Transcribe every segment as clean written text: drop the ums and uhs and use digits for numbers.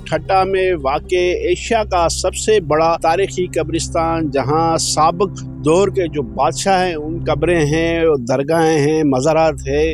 ठट्टा में वाक़े एशिया का सबसे बड़ा तारीखी कब्रिस्तान, जहां साबिक दौर के जो बादशाह हैं उन कब्रें हैं, दरगाहें हैं, मज़ारात है।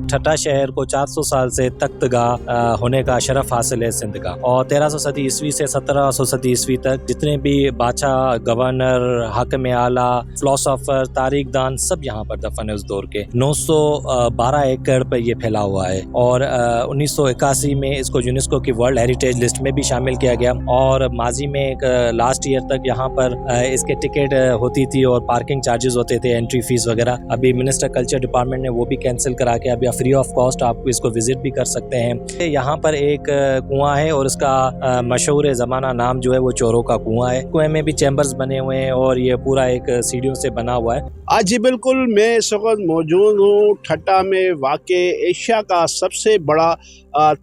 ठट्टा शहर को 400 साल से तख्तगाह होने का शरफ हासिल है सिंध का, और 1300 सदी ईस्वी से 1700 सदी ईस्वी तक जितने भी बादशाह, गवर्नर, हाकिम आला, फिलोसोफर, तारीखदान सब यहाँ पर दफन है उस दौर के। 912 एकड़ पर ये फैला हुआ है, और 1981 में इसको यूनेस्को की वर्ल्ड हेरिटेज लिस्ट में भी शामिल किया गया। और माजी में एक लास्ट ईयर तक यहाँ पर इसके टिकट होती थी और पार्किंग चार्जेस होते थे, एंट्री फीस वगैरह। अभी मिनिस्टर कल्चर डिपार्टमेंट ने वो भी कैंसिल करा के अभी फ्री ऑफ कॉस्ट आप इसको विजिट भी कर सकते हैं। यहाँ पर एक कुआं है और इसका मशहूर ज़माना नाम जो है वो चोरों का कुआं है। कुएं में भी चैम्बर्स बने हुए हैं और ये पूरा एक सीढ़ियों से बना हुआ है। आज जी बिल्कुल, मैं इस वक्त मौजूद हूँ ठट्टा में वाक़े एशिया का सबसे बड़ा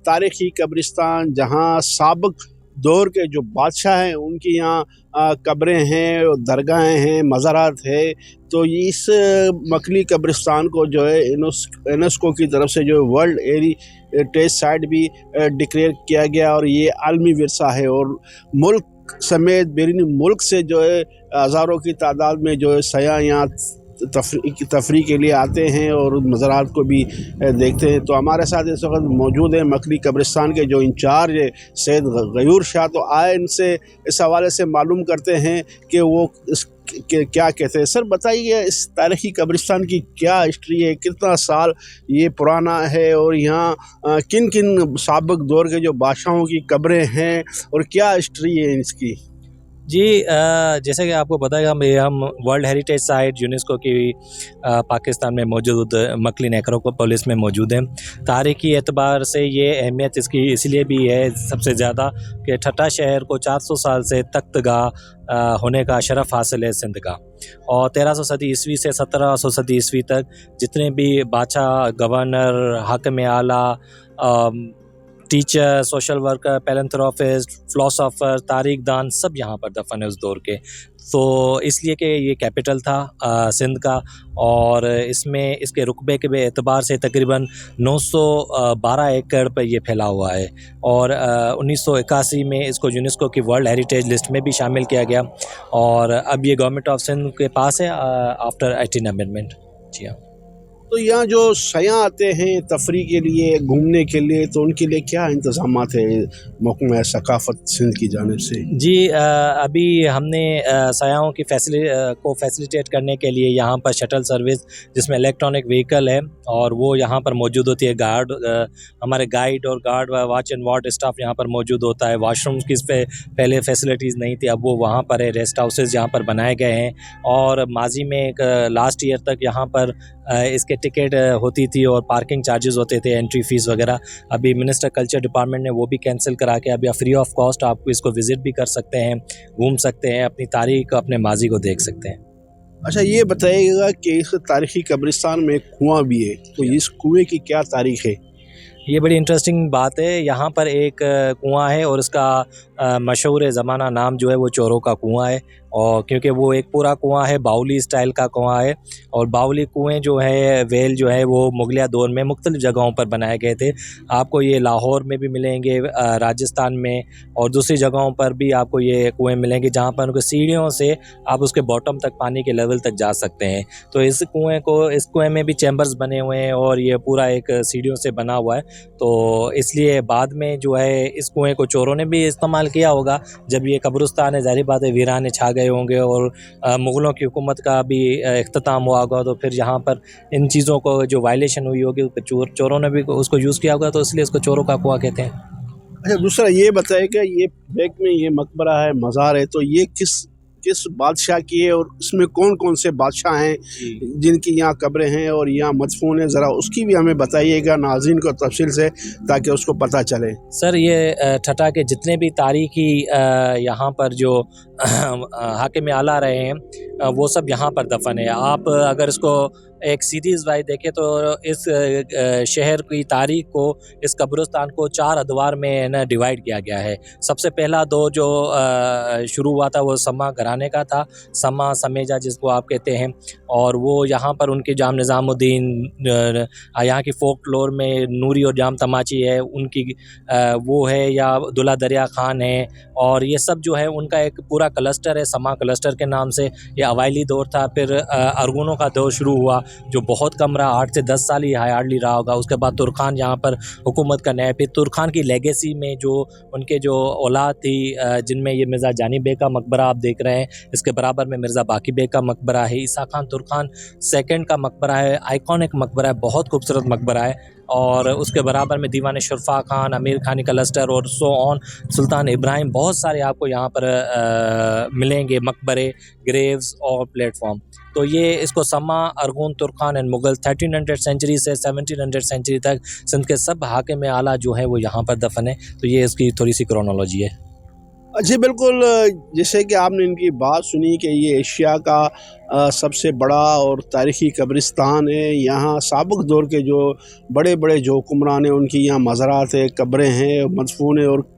तारीखी कब्रिस्तान, जहाँ साबिक दौर के जो बादशाह हैं उनकी यहाँ कब्रें हैं, दरगाहें हैं, मज़ारात है। तो इस मकली कब्रिस्तान को जो है यूनेस्को की तरफ से जो वर्ल्ड हेरिटेज साइट भी डिक्लेयर किया गया, और ये आलमी विरसा है। और मुल्क समेत बैरूनी मुल्क से जो है हज़ारों की तादाद में जो है सयाह यहाँ तफरी के लिए आते हैं और मज़ारात को भी देखते हैं। तो हमारे साथ इस वक्त मौजूद है मकली कब्रिस्तान के जो इंचार्ज है सैयद गयूर शाह। तो आए इनसे इस हवाले से मालूम करते हैं कि वो क्या कहते हैं। सर बताइए, इस तारीखी कब्रिस्तान की क्या हिस्ट्री है, कितना साल ये पुराना है, और यहाँ किन किन साबिक दौर के जो बादशाहों की कब्रें हैं, और क्या हिस्ट्री है इसकी? जी, जैसे कि आपको पता है हम वर्ल्ड हेरिटेज साइट यूनेस्को की पाकिस्तान में मौजूद मकली नेक्रोपोलिस में मौजूद हैं। तारीखी एतबार से ये अहमियत इसकी इसलिए भी है सबसे ज़्यादा कि ठट्टा शहर को 400 साल से तख्तगाह होने का शरफ हासिल है सिंध का, और 1300 सदी ईस्वी से 1700 सदी ईस्वी तक जितने भी बादशाह, गवर्नर, हाकिम आला, टीचर, सोशल वर्कर, पैलेंथ्रोपिस्ट, फिलोसोफर, तारीखदान सब यहाँ पर दफन है उस दौर के। तो इसलिए कि ये कैपिटल था सिंध का, और इसमें इसके रुकबे के एतबार से तकरीबन 912 एकड़ पर ये फैला हुआ है, और 1981 में इसको यूनेस्को की वर्ल्ड हेरिटेज लिस्ट में भी शामिल किया गया, और अब ये गवर्नमेंट ऑफ सिंध के पास है आफ्टर 18 अमेंडमेंट। जी हाँ। तो यहाँ जो सयाह आते हैं तफरी के लिए, घूमने के लिए, तो उनके लिए क्या इंतज़ामात है महकमा सकाफ़त सिंध की जानिब से? जी, अभी हमने सयाहों की फैसिलिटेट करने के लिए यहाँ पर शटल सर्विस जिसमें इलेक्ट्रॉनिक व्हीकल है, और वो यहाँ पर मौजूद होती है। हमारे गाइड और guard watch and ward staff यहाँ पर मौजूद होता है। वाशरूम्स की पहले फैसिलिटीज़ नहीं थी, अब वो वहाँ पर है। रेस्ट हाउसेज यहाँ पर बनाए गए हैं, और माजी में एक लास्ट ईयर तक यहाँ पर इसके टिकट होती थी और पार्किंग चार्जेस होते थे, एंट्री फीस वगैरह। अभी मिनिस्टर कल्चर डिपार्टमेंट ने वो भी कैंसिल करा के अभी फ्री ऑफ कॉस्ट आप इसको विजिट भी कर सकते हैं, घूम सकते हैं, अपनी तारीख, अपने माजी को देख सकते हैं। अच्छा, ये बताइएगा कि इस तारीखी कब्रिस्तान में एक कुआं भी है, तो इस कुएं की क्या तारीख है? ये बड़ी इंटरेस्टिंग बात है। यहाँ पर एक कुआं है और इसका मशहूर ज़माना नाम जो है वो चोरों का कुआं है, और क्योंकि वो एक पूरा कुआं है, बाउली स्टाइल का कुआं है। और बाउली कुएं जो है, वेल जो है वो मुगलिया दौर में मुख्तलिफ जगहों पर बनाए गए थे। आपको ये लाहौर में भी मिलेंगे, राजस्थान में, और दूसरी जगहों पर भी आपको ये कुएं मिलेंगे, जहाँ पर उनको सीढ़ियों से आप उसके बॉटम तक, पानी के लेवल तक जा सकते हैं। तो इस कुएं में भी चैम्बर्स बने हुए हैं, और ये पूरा एक सीढ़ियों से बना हुआ है। तो इसलिए बाद में जो है इस कुएं को चोरों ने भी इस्तेमाल किया होगा। जब ये कब्रिस्तान है, ज़ाहिर बात है वीराने छा गए होंगे, और मुग़लों की हुकूमत का भी इख्तिताम हुआ होगा, तो फिर यहाँ पर इन चीज़ों को जो वायलेशन हुई होगी चोरों ने भी उसको यूज़ किया होगा, तो इसलिए इसको चोरों का कुआं कहते हैं। अच्छा, दूसरा ये बताइए कि ये बैक में ये मकबरा है, मज़ार है, तो ये किस बादशाह की है, और इसमें कौन कौन से बादशाह हैं जिनकी यहाँ कब्रें हैं और यहाँ मदफून है? ज़रा उसकी भी हमें बताइएगा नाज़रीन को तफसील से, ताकि उसको पता चले। सर, ये ठट्टा के जितने भी तारीखी यहाँ पर जो हाकिम आला रहे हैं वो सब यहाँ पर दफन है। आप अगर इसको एक सीरीज़ वाइज देखें तो इस शहर की तारीख को, इस कब्रिस्तान को 4 अदवार में ना डिवाइड किया गया है। सबसे पहला दौर जो शुरू हुआ था वो समा घराने का था, समा समेजा जिसको आप कहते हैं, और वो यहाँ पर उनके जाम निज़ामुद्दीन यहाँ की फ़ोकलोर में नूरी और जाम तमाची है उनकी, वो है, या दुल्ला दरिया ख़ान है, और ये सब जो है उनका एक पूरा क्लस्टर है समा क्लस्टर के नाम से। ये अवाइली दौर था। फिर अरगुनों का दौर शुरू हुआ जो बहुत कम रहा, 8 से 10 साल ही हार्डली रहा होगा। उसके बाद तुर्खान यहाँ पर हुकूमत करने आए। फिर तुर्खान की लेगेसी में जो उनके जो औलाद थी, जिनमें ये मिर्ज़ा जानी बेग का मकबरा आप देख रहे हैं, इसके बराबर में मिर्ज़ा बाकी बेग का मकबरा है, ईसा खान तुर्खान सेकंड का मकबरा है, आइकॉनिक मकबरा है, बहुत खूबसूरत मकबरा है। और उसके बराबर में दीवान शरफा खान, अमीर खानी क्लस्टर और सो ऑन, सुल्तान इब्राहिम, बहुत सारे आपको यहाँ पर मिलेंगे मकबरे, ग्रेव्स और प्लेटफॉर्म। तो ये इसको समा, अरगुन, तुर्खान एंड मुग़ल 1300 सेंचुरी से 1700 सेंचुरी तक सिंध के सब हाकिम आला जो है वो यहाँ पर दफन है। तो ये इसकी थोड़ी सी क्रोनोलॉजी है। जी बिल्कुल, जैसे कि आपने इनकी बात सुनी कि ये एशिया का सबसे बड़ा और तारीख़ी कब्रिस्तान है। यहाँ साबिक़ दौर के जो बड़े बड़े जो हुक्मरान हैं उनकी यहाँ मज़ारात है, कब्रें हैं, मदफून है, और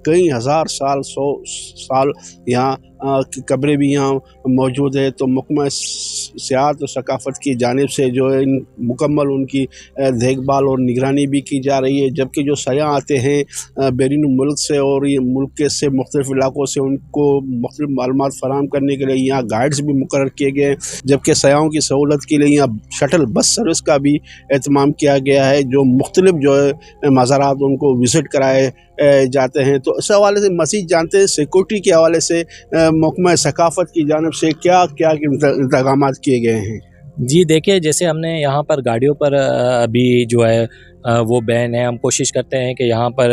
कई हज़ार साल 100 साल यहाँ की कब्रें भी यहाँ मौजूद है। तो महकमा सियाहत और सकाफ़त की जानिब से जो है मुकम्मल उनकी देखभाल और निगरानी भी की जा रही है। जबकि जो सयाह आते हैं बैरून मुल्क से और ये मुल्क के से मुख्तलिफ़ इलाक़ों से, उनको मुख्तलिफ़ मालूमात फ़राहम करने के लिए यहाँ गाइड्स भी मुकर्रर किए गए हैं। जबकि सयाहों की सहूलत के लिए यहाँ शटल बस सर्विस का भी एहतमाम किया गया है, जो मुख्तलिफ़ जो है मज़ारात उनको विज़िट कराए जाते हैं। तो इस हवाले से मज़ीद जानते हैं सिक्योरिटी के हवाले से महकमा सकाफ़त की जानिब से क्या क्या इंतज़ामात किए गए हैं। जी देखिए, जैसे हमने यहाँ पर गाड़ियों पर अभी जो है वो बैन है। हम कोशिश करते हैं कि यहाँ पर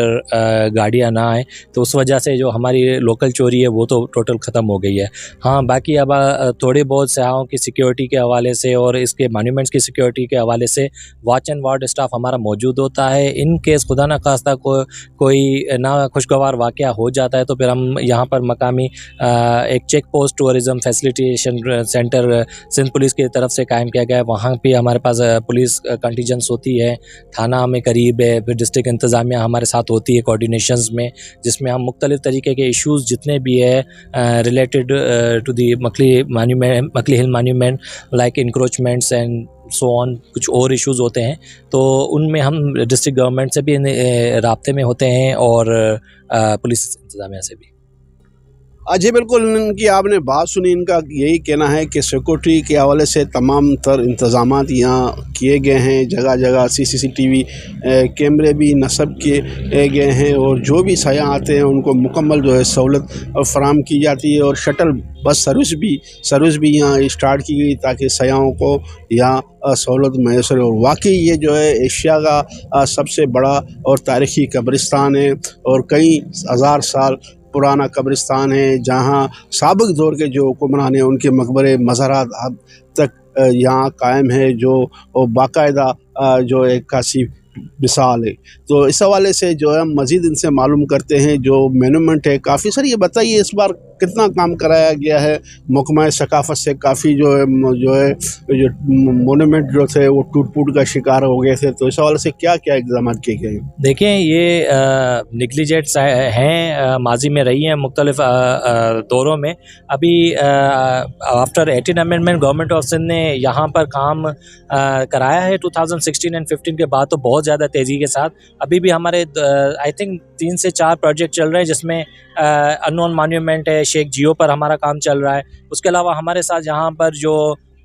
गाड़ियाँ ना आएँ, तो उस वजह से जो हमारी लोकल चोरी है वो तो टोटल ख़त्म हो गई है। हाँ, बाकी अब थोड़े बहुत सयाहों की सिक्योरिटी के हवाले से और इसके मॉन्यूमेंट्स की सिक्योरिटी के हवाले से वॉच एंड वार्ड स्टाफ हमारा मौजूद होता है। इन केस खुदा न खास्ता कोई नाखुशगवार वाक़या हो जाता है तो फिर हम यहाँ पर मकामी एक check post tourism facilitation centre Sindh police की तरफ से कायम किया गया है। वहाँ पे हमारे पास पुलिस कंटीजेंस होती है, थाना हमें करीब है, फिर डिस्ट्रिक्ट इंतज़ामिया हमारे साथ होती है कोऑर्डिनेशंस में, जिसमें हम मुख्तलिफ़ तरीके के इश्यूज़ जितने भी है related to the Makli hill monument like encroachments and so on, कुछ और इश्यूज़ होते हैं, तो उनमें हम डिस्ट्रिक्ट गवर्नमेंट से भी राब्ते में होते हैं और पुलिस इंतज़ामिया से भी। जी बिल्कुल, इनकी आपने बात सुनी। इनका यही कहना है कि सिक्योरिटी के हवाले से तमाम तर इंतज़ामात यहाँ किए गए हैं। जगह जगह CCTV कैमरे भी नस्ब किए गए हैं और जो भी सयाह आते हैं उनको मुकम्मल जो है सहूलत फ़राहम की जाती है। और शटल बस सर्विस भी यहाँ स्टार्ट की गई ताकि सयाहों को यहाँ सहूलत मैसर हो। और वाकई ये जो है एशिया का सबसे बड़ा और तारीख़ी कब्रिस्तान है और कई हज़ार साल पुराना कब्रिस्तान है, जहाँ साबिक़ दौर के जो हुक्मरान हैं उनके मकबरे मज़ारात अब तक यहाँ कायम है, जो बाकायदा जो एक खासी मिसाल है। तो इस हवाले से जो है हम मज़ीद इनसे मालूम करते हैं जो मोनूमेंट है काफ़ी। सर ये बताइए इस बार कितना काम कराया गया है महकमा सकाफ़त से? काफ़ी जो है मोनूमेंट जो थे वो टूट का शिकार हो गए थे, तो इस हवाले से क्या क्या इक़दाम किए गए? देखिए, ये निगलिजेंट्स हैं, माजी में रही हैं मुख्तलिफ दौरों में। अभी after 18 amendment government of Sindh ने यहाँ पर काम कराया है 2016 एंड 15 के बाद, तो बहुत ज़्यादा तेज़ी के साथ अभी भी हमारे आई थिंक 3 से 4 प्रोजेक्ट चल रहे हैं, जिसमें अननोन मॉन्यूमेंट है, शेख जियो पर हमारा काम चल रहा है। उसके अलावा हमारे साथ यहाँ पर जो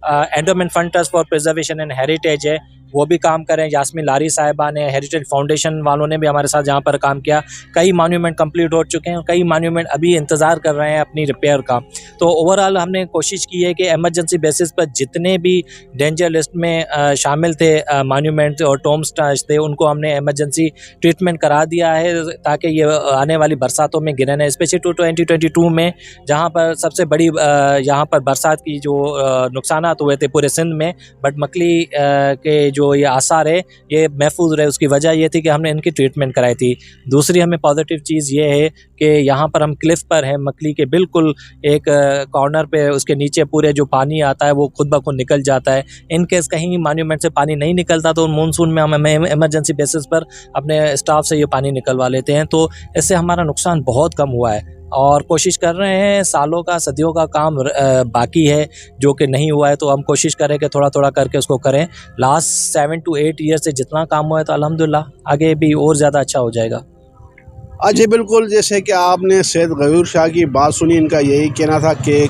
endowment fund trust for preservation and heritage है वो भी काम करें। यास्मीन लारी साहिबा ने, हेरिटेज फाउंडेशन वालों ने भी हमारे साथ यहाँ पर काम किया। कई मॉन्यूमेंट कंप्लीट हो चुके हैं और कई मॉन्यूमेंट अभी इंतज़ार कर रहे हैं अपनी रिपेयर का। तो ओवरऑल हमने कोशिश की है कि एमरजेंसी बेसिस पर जितने भी डेंजर लिस्ट में शामिल थे मॉन्यूमेंट और टॉम्बस्टोन्स थे, उनको हमने एमरजेंसी ट्रीटमेंट करा दिया है ताकि ये आने वाली बरसातों में गिरे नहीं, स्पेशली 2022 में जहाँ पर सबसे बड़ी यहाँ पर बरसात की जो नुकसानात हुए थे पूरे सिंध में। बट मकली के जो ये आसार है ये महफूज रहे, उसकी वजह ये थी कि हमने इनकी ट्रीटमेंट कराई थी। दूसरी हमें पॉजिटिव चीज़ ये है कि यहाँ पर हम क्लिफ पर हैं, मकली के बिल्कुल एक कॉर्नर पे, उसके नीचे पूरे जो पानी आता है वो खुद ब खुद निकल जाता है। इन केस कहीं मॉन्यूमेंट से पानी नहीं निकलता तो मानसून में हम इमरजेंसी बेसिस पर अपने स्टाफ से ये पानी निकलवा लेते हैं, तो इससे हमारा नुकसान बहुत कम हुआ है। और कोशिश कर रहे हैं, सालों का सदियों का काम बाकी है जो कि नहीं हुआ है, तो हम कोशिश करें कि थोड़ा थोड़ा करके उसको करें। लास्ट 7 to 8 ईयर से जितना काम हुआ है तो अल्हम्दुलिल्लाह आगे भी और ज़्यादा अच्छा हो जाएगा। जी बिल्कुल, जैसे कि आपने सैयद गयूर शाह की बात सुनी, इनका यही कहना था कि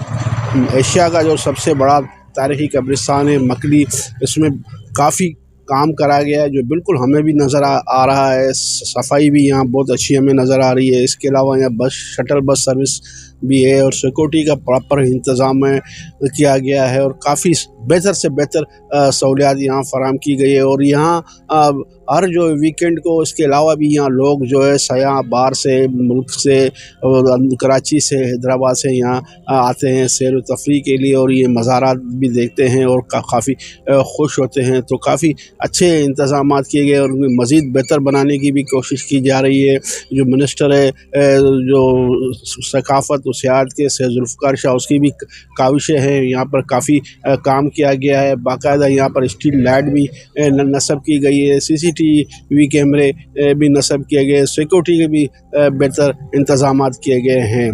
एशिया का जो सबसे बड़ा तारीख़ी कब्रिस्तान है मकली, इसमें काफ़ी काम करा गया है, जो बिल्कुल हमें भी नज़र आ रहा है। सफाई भी यहाँ बहुत अच्छी हमें नज़र आ रही है। इसके अलावा यहाँ शटल बस सर्विस भी है और सिक्योरिटी का प्रॉपर इंतज़ाम किया गया है और काफ़ी बेहतर से बेहतर सहूलियात यहाँ फराहम की गई है। और यहाँ हर जो वीकेंड को, इसके अलावा भी यहाँ लोग जो है सयाह बाहर से, मुल्क से, कराची से, हैदराबाद से यहाँ आते हैं सैर व तफरीह के लिए और ये मज़ारात भी देखते हैं और काफ़ी खुश होते हैं। तो काफ़ी अच्छे इंतज़ामात किए गए और उन्हें मज़ीद बेहतर बनाने की भी कोशिश की जा रही है। जो मिनिस्टर है जो सकाफ़त और सियाहत के सैयद जुल्फ़िकार शाह, उसकी भी काविशें हैं। यहाँ पर काफ़ी काम किया गया है। बाकायदा यहाँ पर स्ट्रीट लाइट भी नस्ब की गई है, CCTV कैमरे भी नस्ब किए गए, सिक्योरिटी के भी बेहतर इंतज़ामात किए गए हैं।